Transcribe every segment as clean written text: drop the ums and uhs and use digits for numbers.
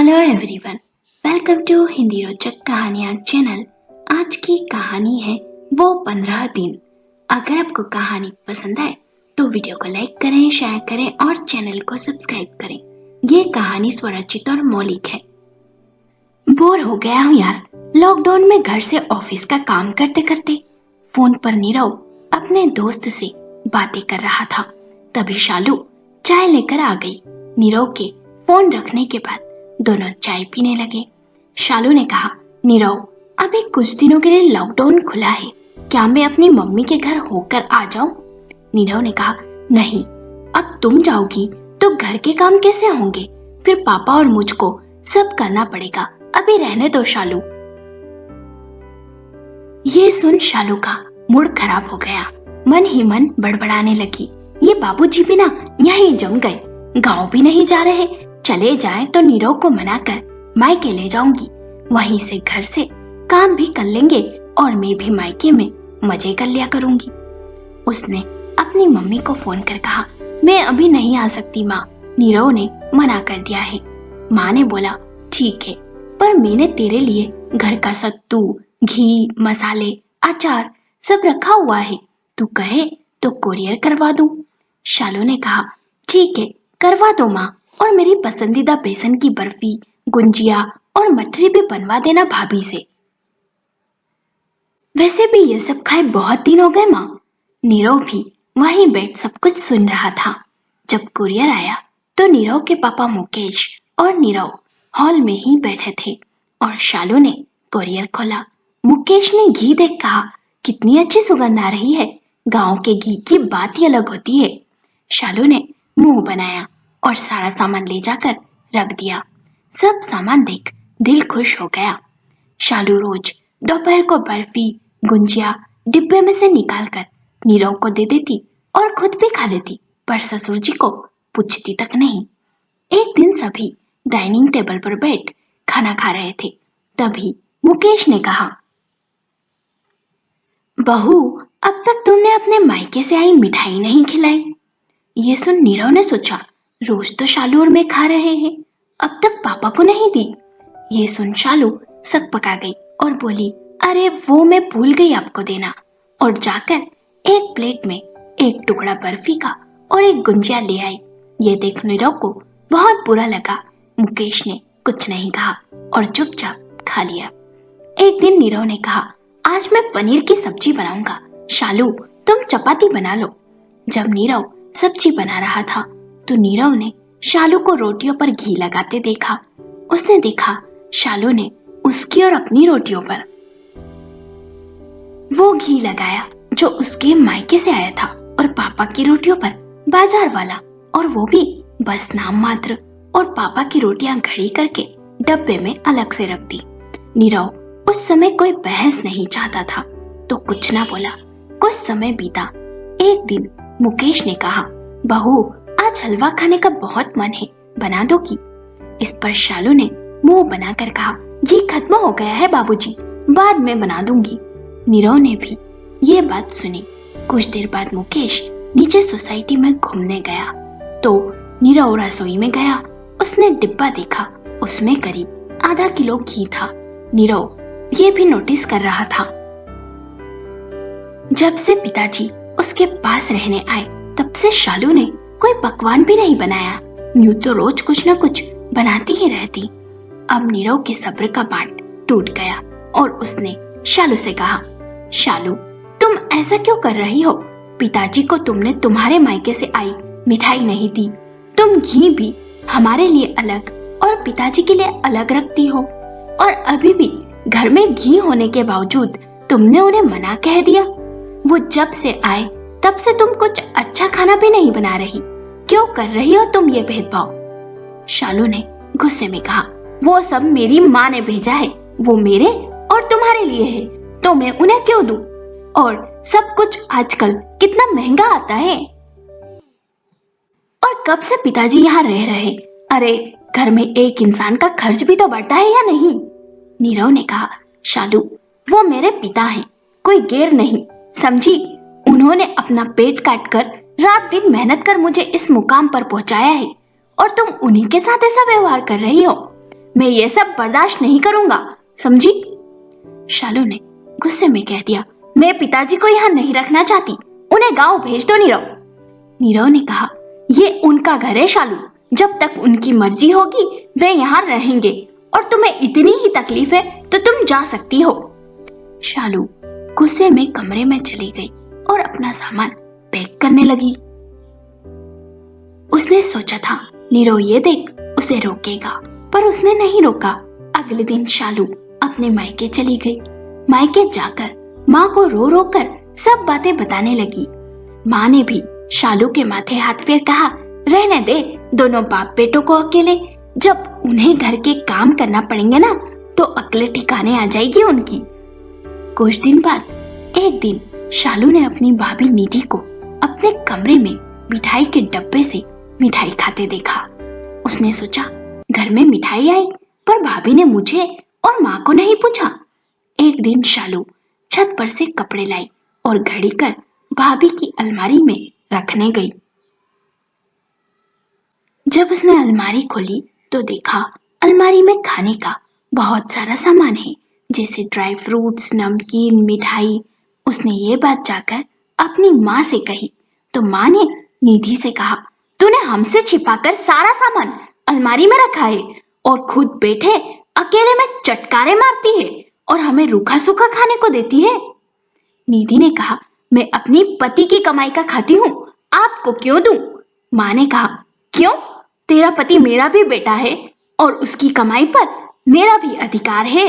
Hello everyone, welcome to Hindi रोचक कहानियाँ channel. आज की कहानी है वो 15 दिन। अगर आपको कहानी पसंद आए तो वीडियो को लाइक करें, शेयर करें और चैनल को सब्सक्राइब करें। ये कहानी स्वरचित और मौलिक है। बोर हो गया हूँ यार, लॉकडाउन में घर से ऑफिस का काम करते करते। फोन पर नीरव अपने दोस्त से बातें कर रहा था। तभी शालू चाय लेकर आ गई। नीरव के फोन रखने के बाद दोनों चाय पीने लगे। शालू ने कहा, नीरव, अभी कुछ दिनों के लिए लॉकडाउन खुला है, क्या मैं अपनी मम्मी के घर होकर आ जाऊं? नीरव ने कहा, नहीं, अब तुम जाओगी तो घर के काम कैसे होंगे? फिर पापा और मुझको सब करना पड़ेगा। अभी रहने दो शालू। ये सुन शालू का मूड खराब हो गया। मन ही मन बड़बड़ाने लगी, ये बाबूजी भी ना यहीं जम गए, गांव भी नहीं जा रहे। चले जाएं तो नीरव को मनाकर मायके ले जाऊंगी, वहीं से घर से काम भी कर लेंगे और मैं भी मायके में मजे कर लिया करूंगी। उसने अपनी मम्मी को फोन कर कहा, मैं अभी नहीं आ सकती माँ, नीरव ने मना कर दिया है। माँ ने बोला, ठीक है, पर मैंने तेरे लिए घर का सत्तू, घी, मसाले, अचार सब रखा हुआ है, तू कहे तो कोरियर करवा दूं। शालू ने कहा, ठीक है, करवा दो माँ, और मेरी पसंदीदा बेसन की बर्फी, गुंजिया और मठरी भी बनवा देना भाभी से। वैसे भी ये सब खाए बहुत दिन हो गए माँ। नीरव भी वहीं बैठ सब कुछ सुन रहा था। जब कुरियर आया तो नीरव के पापा मुकेश और नीरव हॉल में ही बैठे थे और शालू ने कुरियर खोला। मुकेश ने घी देख कहा, कितनी अच्छी सुगंध आ रही है, गांव के घी की बात ही अलग होती है। शालू ने मुंह बनाया और सारा सामान ले जाकर रख दिया। सब सामान देख दिल खुश हो गया। शालू रोज दोपहर को बर्फी, गुंजिया डिब्बे में से निकालकर नीरव को दे देती और खुद भी खा लेती, पर ससुर जी को पूछती तक नहीं। एक दिन सभी डाइनिंग टेबल पर बैठ खाना खा रहे थे। तभी मुकेश ने कहा, बहू, अब तक तुमने अपने मायके से आई मिठाई नहीं खिलाई। ये सुन नीरव ने सोचा, रोज तो शालू और मैं खा रहे हैं, अब तक पापा को नहीं दी। ये सुन शालू सक पका गई और बोली, अरे वो मैं भूल गई आपको देना, और जाकर एक प्लेट में एक टुकड़ा बर्फी का और एक गुंजिया ले आई। ये देख नीरव को बहुत बुरा लगा। मुकेश ने कुछ नहीं कहा और चुपचाप खा लिया। एक दिन नीरव ने कहा, आज मैं पनीर की सब्जी बनाऊंगा, शालू तुम चपाती बना लो। जब नीरव सब्जी बना रहा था तो नीरव ने शालू को रोटियों पर घी लगाते देखा। उसने देखा शालू ने उसकी और अपनी रोटियों पर वो घी लगाया जो उसके मायके से आया था, और पापा की रोटियों पर बाजार वाला, और वो भी बस नाम मात्र, और पापा की रोटियां घड़ी करके डब्बे में अलग से रख दी। नीरव उस समय कोई बहस नहीं चाहता था तो कुछ ना बोला। कुछ समय बीता। एक दिन मुकेश ने कहा, बहू, आज हलवा खाने का बहुत मन है, बना दोगी? इस पर शालू ने मुंह बनाकर कहा, ये खत्म हो गया है बाबूजी, बाद में बना दूंगी। नीरव ने भी ये बात सुनी। कुछ देर बाद मुकेश नीचे सोसाइटी में घूमने गया तो नीरव रसोई में गया। उसने डिब्बा देखा, उसमें करीब आधा किलो घी था। नीरव ये भी नोटिस कर रहा था। जब से पिताजी उसके पास रहने आए तब से शालू ने कोई पकवान भी नहीं बनाया। यूं तो रोज कुछ न कुछ बनाती ही रहती। अब नीरव के सब्र का बांध टूट गया और उसने शालू से कहा, शालू, तुम ऐसा क्यों कर रही हो? पिताजी को तुमने तुम्हारे मायके से आई मिठाई नहीं दी, तुम घी भी हमारे लिए अलग और पिताजी के लिए अलग रखती हो, और अभी भी घर में घी होने के बावजूद तुमने उन्हें मना कह दिया। वो जब से आए तब से तुम कुछ अच्छा खाना भी नहीं बना रही, क्यों कर रही हो तुम ये भेदभाव? शालू ने गुस्से में कहा, वो सब मेरी माँ ने भेजा है, वो मेरे और तुम्हारे लिए है, तो मैं उन्हें क्यों दूं? और सब कुछ आजकल कितना महंगा आता है, और कब से पिताजी यहाँ रह रहे? अरे घर में एक इंसान का खर्च भी तो बढ़ता है या नहीं? नीरव ने कहा, शालू, वो मेरे पिता हैं, कोई गैर नहीं, समझी? उन्होंने अपना पेट काट कर रात दिन मेहनत कर मुझे इस मुकाम पर पहुंचाया है, और तुम उन्हीं के साथ ऐसा व्यवहार कर रही हो। मैं ये सब बर्दाश्त नहीं करूंगा, समझी? शालू ने गुस्से में कह दिया, मैं पिताजी को यहाँ नहीं रखना चाहती, उन्हें गांव भेज दो नीरव। नीरव ने कहा, ये उनका घर है शालू, जब तक उनकी मर्जी होगी वे यहाँ रहेंगे, और तुम्हें इतनी ही तकलीफ है तो तुम जा सकती हो। शालू गुस्से में कमरे में चली गई और अपना सामान पैक करने लगी। उसने सोचा था नीरव ये देख उसे रोकेगा, पर उसने नहीं रोका। अगले दिन शालू अपने मायके चली गई। मायके जाकर माँ को रो रो कर सब बातें बताने लगी। माँ ने भी शालू के माथे हाथ फेर कहा, रहने दे दोनों बाप बेटों को अकेले, जब उन्हें घर के काम करना पड़ेंगे ना तो अकेले ठिकाने आ जाएगी उनकी। कुछ दिन बाद एक दिन शालू ने अपनी भाभी निधि को अपने कमरे में मिठाई के डब्बे से मिठाई खाते देखा। उसने सोचा घर में मिठाई आई, पर भाभी ने मुझे और माँ को नहीं पूछा। एक दिन शालू छत पर से कपड़े लाई और घड़ी कर भाभी की अलमारी में रखने गई। जब उसने अलमारी खोली तो देखा अलमारी में खाने का बहुत सारा सामान है, जैसे ड्राई फ्रूट्स, नमकीन, मिठाई। उसने ये बात जाकर अपनी माँ से कही तो माँ ने निधि से कहा, तूने हमसे छिपाकर सारा सामान अलमारी में रखा है और खुद बैठे अकेले में चटकारे मारती है और हमें रूखा सूखा खाने को देती है। निधि ने कहा, मैं अपनी पति की कमाई का खाती हूँ, आपको क्यों दूं? माँ ने कहा, क्यों? तेरा पति मेरा भी बेटा है और उसकी कमाई पर मेरा भी अधिकार है।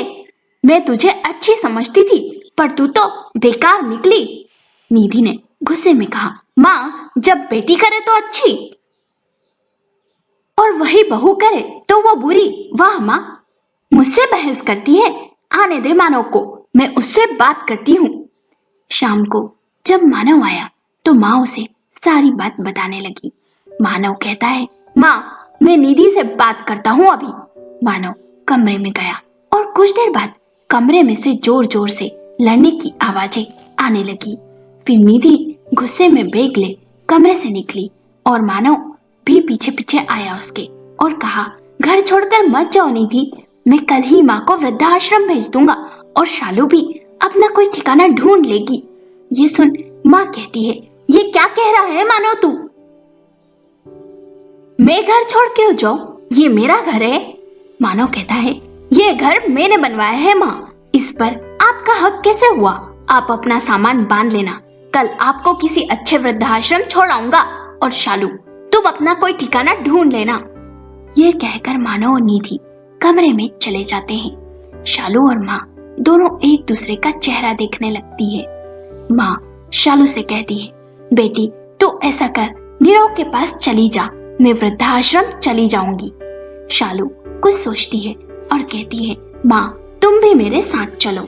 मैं तुझे अच्छी समझती थी, पर तू तो बेकार निकली। निधि ने गुस्से में कहा, माँ जब बेटी करे तो अच्छी और वही बहू करे तो वो बुरी। वाह माँ, मुझसे बहस करती है, आने दे मानव को, मैं उससे बात करती हूँ। शाम को जब मानव आया तो माँ उसे सारी बात बताने लगी। मानव कहता है, माँ मैं निधि से बात करता हूँ अभी। मानव कमरे में गया और कुछ देर बाद कमरे में से जोर जोर से लड़ने की आवाजें आने लगी। फिर निधि गुस्से में बैग ले कमरे से निकली और मानव भी पीछे पीछे आया उसके और कहा, घर छोड़कर मत जाओ निधि, मैं कल ही माँ को वृद्धाश्रम भेज दूंगा और शालू भी अपना कोई ठिकाना ढूंढ लेगी। ये सुन माँ कहती है, ये क्या कह रहा है मानव तू? मैं घर छोड़ क्यों जाऊं? ये मेरा घर है। मानव कहता है, ये घर मैंने बनवाया है माँ, इस पर आपका हक कैसे हुआ? आप अपना सामान बांध लेना, कल आपको किसी अच्छे वृद्धाश्रम छोड़ आऊंगा और शालू तुम अपना कोई ठिकाना ढूंढ लेना। ये कहकर मानव और निधि कमरे में चले जाते हैं। शालू और माँ दोनों एक दूसरे का चेहरा देखने लगती है। माँ शालू से कहती है, बेटी तू ऐसा कर, नीरव के पास चली जा, मैं वृद्धाश्रम चली जाऊंगी। शालू कुछ सोचती है और कहती है, माँ तुम भी मेरे साथ चलो।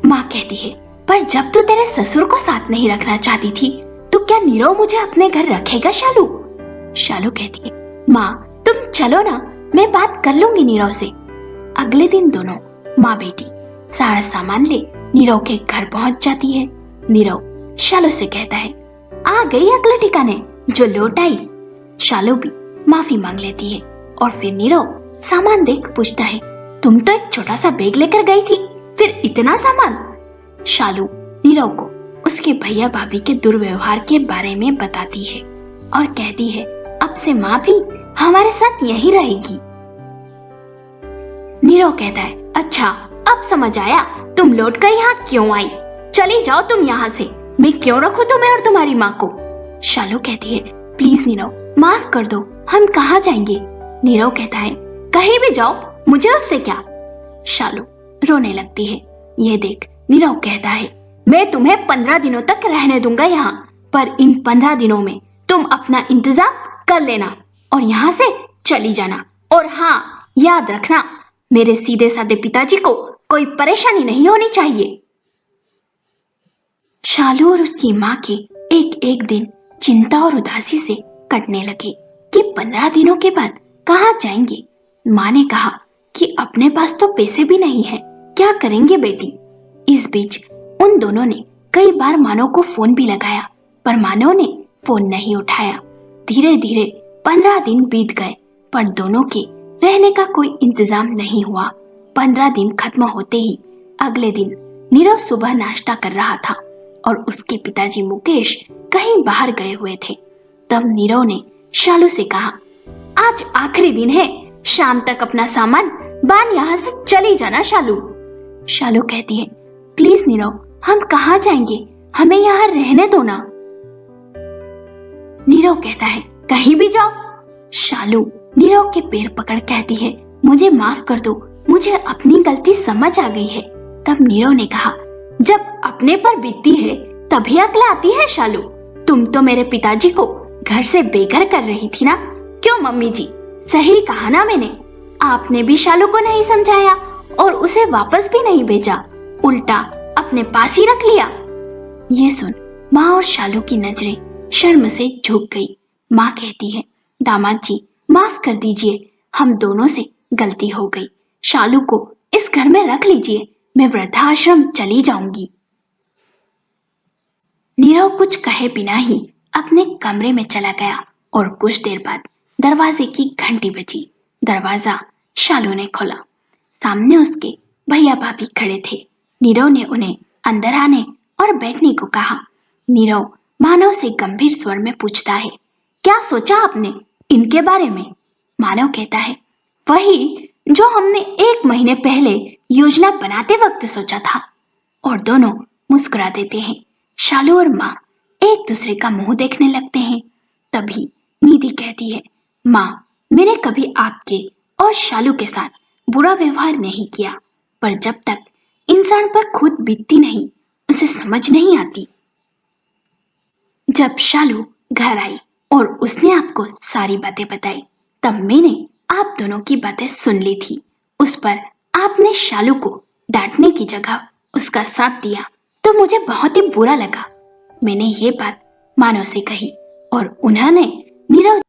माँ कहती है, पर जब तू तेरे ससुर को साथ नहीं रखना चाहती थी तो क्या नीरव मुझे अपने घर रखेगा शालू? शालू कहती है, माँ तुम चलो ना, मैं बात कर लूंगी नीरव से। अगले दिन दोनों माँ बेटी सारा सामान ले नीरव के घर पहुंच जाती है। नीरव शालू से कहता है, आ गई अगले ठिकाने जो लौट आई। शालू भी माफी मांग लेती है और फिर नीरव सामान देख पूछता है, तुम तो एक छोटा सा बैग लेकर गई थी, फिर इतना सामान? शालू नीरव को उसके भैया भाभी के दुर्व्यवहार के बारे में बताती है और कहती है, अब से माँ भी हमारे साथ यहीं रहेगी। नीरव कहता है, अच्छा अब समझ आया तुम लौट कर यहाँ क्यों आई, चली जाओ तुम यहाँ से, मैं क्यों रखूं तुम्हें और तुम्हारी माँ को। शालू कहती है, प्लीज नीरव माफ कर दो, हम कहाँ जाएंगे? नीरव कहता है, कहीं भी जाओ, मुझे उससे क्या। शालू रोने लगती है। यह देख नीरव कहता है, मैं तुम्हें 15 दिनों तक रहने दूंगा यहाँ, पर इन 15 दिनों में तुम अपना इंतजाम कर लेना और यहाँ से चली जाना। और हाँ याद रखना, मेरे सीधे साधे पिताजी को कोई परेशानी नहीं होनी चाहिए। शालू और उसकी माँ के एक एक दिन चिंता और उदासी से कटने लगे कि 15 दिनों के बाद कहाँ जाएंगे। माँ ने कहा कि अपने पास तो पैसे भी नहीं है, क्या करेंगे बेटी। इस बीच उन दोनों ने कई बार मानव को फोन भी लगाया, पर मानव ने फोन नहीं उठाया। धीरे धीरे 15 दिन बीत गए, पर दोनों के रहने का कोई इंतजाम नहीं हुआ। 15 दिन खत्म होते ही अगले दिन नीरव सुबह नाश्ता कर रहा था और उसके पिताजी मुकेश कहीं बाहर गए हुए थे। तब नीरव ने शालू से कहा, आज आखिरी दिन है, शाम तक अपना सामान बांध यहाँ से चली जाना शालू। शालू कहती है, प्लीज नीरव, हम कहाँ जाएंगे, हमें यहाँ रहने दो ना। नीरव कहता है, कहीं भी जाओ। शालू नीरव के पैर पकड़ कहती है, मुझे माफ कर दो, मुझे अपनी गलती समझ आ गई है। तब नीरव ने कहा, जब अपने पर बीतती है तभी अक्ल आती है शालू। तुम तो मेरे पिताजी को घर से बेघर कर रही थी ना। क्यों मम्मी जी, सही कहा ना मैंने। आपने भी शालू को नहीं समझाया और उसे वापस भी नहीं भेजा, उल्टा अपने पास ही रख लिया। ये सुन माँ और शालू की नजरें शर्म से झुक गई। माँ कहती है, दामाद जी माफ कर दीजिए, हम दोनों से गलती हो गई। शालू को इस घर में रख लीजिए, मैं वृद्धाश्रम चली जाऊंगी। नीरव कुछ कहे बिना ही अपने कमरे में चला गया और कुछ देर बाद दरवाजे की घंटी बजी। दरवाजा शालू ने खोला। सामने उसके भैया भाभी खड़े थे। नीरव ने उन्हें अंदर आने और बैठने को कहा। नीरव मानव से गंभीर स्वर में पूछता है, क्या सोचा आपने इनके बारे में? मानव कहता है, वही जो हमने 1 महीने पहले योजना बनाते वक्त सोचा था। और दोनों मुस्कुरा देते हैं। शालू और माँ एक दूसरे का मुंह देखने लगते हैं। तभी निधि कहती है, माँ, मैंने कभी आपके और शालू के साथ बुरा व्यवहार नहीं किया, पर जब तक इंसान पर खुद बीतती नहीं उसे समझ नहीं आती। जब शालू घर आई और उसने आपको सारी बातें बताई, तब मैंने आप दोनों की बातें सुन ली थी। उस पर आपने शालू को डांटने की जगह उसका साथ दिया तो मुझे बहुत ही बुरा लगा। मैंने ये बात मानव से कही और उन्होंने नीरव